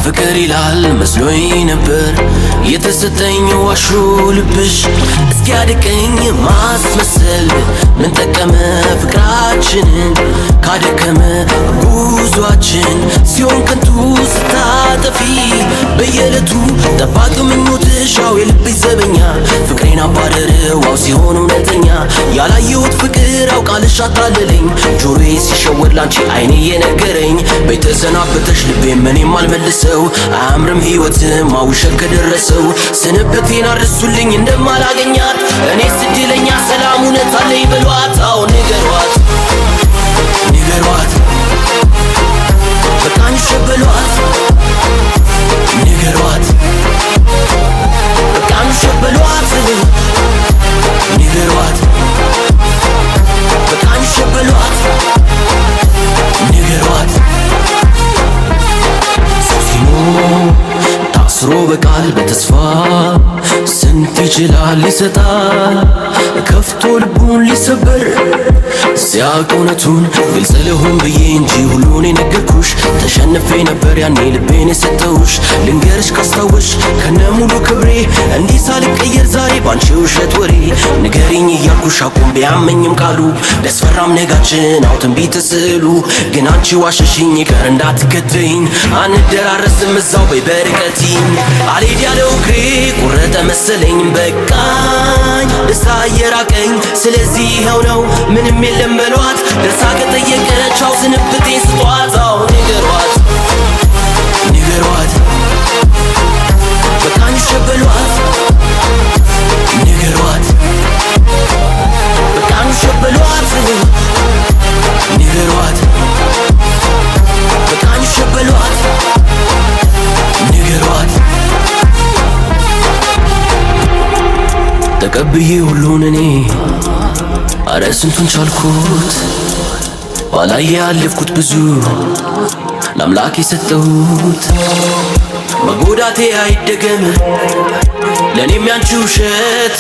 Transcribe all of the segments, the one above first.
ፍቅር ይላል መስሎኝ ነበር የተሰጠኝ ዋሹ ልብሽ እስኪያድቀኝ ማስመሰል ምን ጠቀመ ፍቅራችንን ካደከመ ጉዟችን ሲሆን ከንቱ ስታጠፊ በየዕለቱ ጠባቂ ምኞትሽ አው የልቤ ዘበኛ ፍቅሬን አባረረዋው ሲሆን እውነተኛ ያላየሁት ፍቅር አውቃልሽ አታለለኝ ጆሮዬ ሲሸወድ ላንቺ አይኔ የነገረኝ በተሰናበተሽ ልቤም እኔም አልመልሰው አያምርም ሕይወትም ውሸት ከደረሰው ስንብቴን አድርሱልኝ እንደማላገኛት እኔስ እድለኛ ሰላም እውነት አለኝ በሏት አዎ ንገሯት ንገሯት በቃኝ ሸበሏት ንገሯት በቃኝ ሸበሏት ንገሯት በቃኝ ሸበሏት ንገሯት ታስሮ በቃል በተስፋ ስንት ይችላል ሊሰጣል ከፍቶ ልቡን ሊሰበር ሲያውቅ እውነቱን ግልጽ ልሁን ብዬ እንጂ ሁሉን የነገርኩሽ ተሸንፌ ነበር ያኔ ልቤን የሰጠውሽ ልንገርሽ ካስታወሽ ከነ ሙሉ ክብሬ እንዲህ ሳልቀየር ዛሬ ባንቺ ውሸት ወሬ ንገሪኝ እያልኩሽ አቁም ቢያመኝም ቃሉ ቢያስፈራም ነጋችን አው ትንቢት ስዕሉ ግን አንቺ ዋሸሽኝ ይቀር እንዳትከተይኝ አንደራረስም እዛው በይ በርቀቲኝ አልሄድ ያለው እግሬ ቁረጠ መሰለኝ በቃኝ ደስታ እየራቀኝ ስለዚህ ይኸው ነው ምንም የለም በሏት ደርሳ ከጠየቀች አው ስንብቴን ስጧት አው ንገሯት ንገሯት በቃኝ ሸበሏት ንገሯት በቃኝ ሸበሏት ንገሯት በቃኝ ሸበሏት ንገሯት ተቀብዬ ሁሉን እኔ አረ ስንቱን ቻልኩት ባላየ ያለፍኩት ብዙ ለአምላክ የሰጠሁት መጎዳቴ አይደገም ለእኔም ያንቺ ውሸት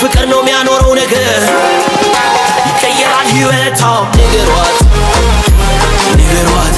ፍቅር ነው የሚያኖረው ነገር ይቀየራል ሕይወት ንገሯት ንገሯት